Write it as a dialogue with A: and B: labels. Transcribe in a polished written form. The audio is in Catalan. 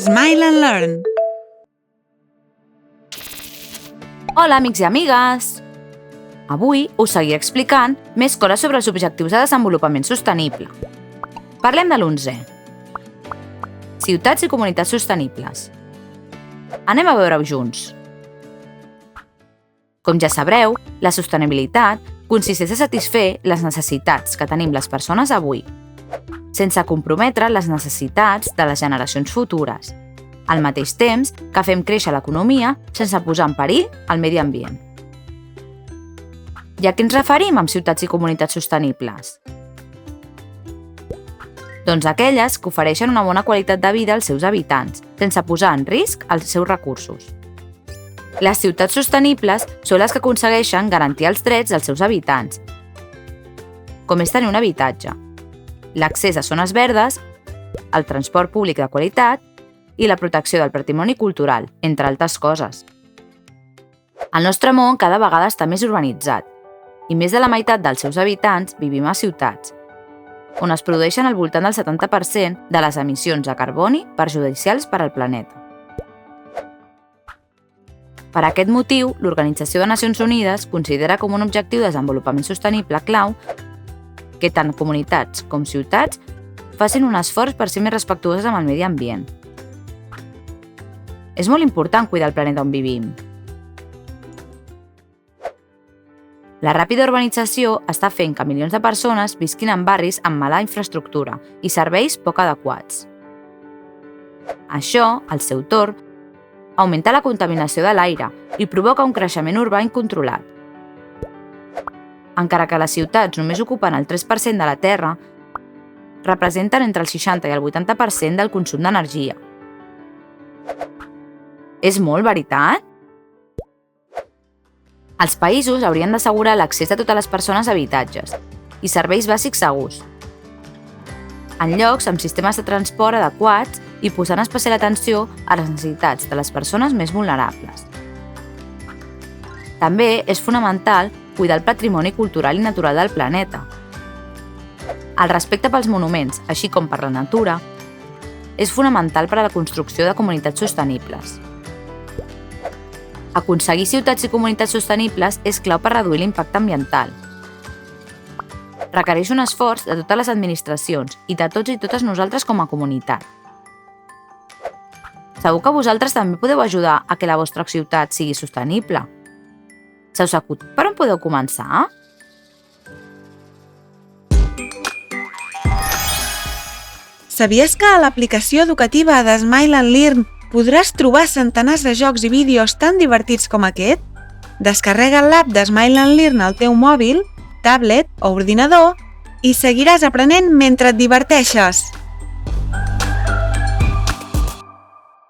A: Smile and Learn.
B: Hola, amics i amigues! Avui us seguiré explicant més coses sobre els objectius de desenvolupament sostenible. Parlem de l'11è. Ciutats i comunitats sostenibles. Anem a veure-ho junts. Com ja sabreu, la sostenibilitat consisteix a satisfer les necessitats que tenim les persones avui, sense comprometre les necessitats de les generacions futures, al mateix temps que fem créixer l'economia sense posar en perill el medi ambient. I a què ens referim amb ciutats i comunitats sostenibles? Doncs aquelles que ofereixen una bona qualitat de vida als seus habitants, sense posar en risc els seus recursos. Les ciutats sostenibles són les que aconsegueixen garantir els drets dels seus habitants, com és tenir un habitatge, l'accés a zones verdes, el transport públic de qualitat i la protecció del patrimoni cultural, entre altres coses. El nostre món cada vegada està més urbanitzat i més de la meitat dels seus habitants vivim a ciutats, on es produeixen al voltant del 70% de les emissions de carboni perjudicials per al planeta. Per aquest motiu, l'Organització de Nacions Unides considera com un objectiu de desenvolupament sostenible clau que tant comunitats com ciutats facin un esforç per ser més respectuoses amb el medi ambient. És molt important cuidar el planeta on vivim. La ràpida urbanització està fent que milions de persones visquin en barris amb mala infraestructura i serveis poc adequats. Això, al seu torn, augmenta la contaminació de l'aire i provoca un creixement urbà incontrolat. Encara que les ciutats només ocupen el 3% de la Terra, representen entre el 60 i el 80% del consum d'energia. És molt, veritat? Els països haurien d'assegurar l'accés de totes les persones a habitatges i serveis bàsics segurs, en llocs amb sistemes de transport adequats i posant especial atenció a les necessitats de les persones més vulnerables. També és fonamental cuidar el patrimoni cultural i natural del planeta. El respecte pels monuments, així com per la natura, és fonamental per a la construcció de comunitats sostenibles. Aconseguir ciutats i comunitats sostenibles és clau per reduir l'impacte ambiental. Requereix un esforç de totes les administracions i de tots i totes nosaltres com a comunitat. Segur que vosaltres també podeu ajudar a que la vostra ciutat sigui sostenible. Se us acut per on podeu començar?
A: Sabies que a l'aplicació educativa de Smile and Learn podràs trobar centenars de jocs i vídeos tan divertits com aquest? Descarrega l'app de Smile and Learn al teu mòbil, tablet o ordinador i seguiràs aprenent mentre et diverteixes.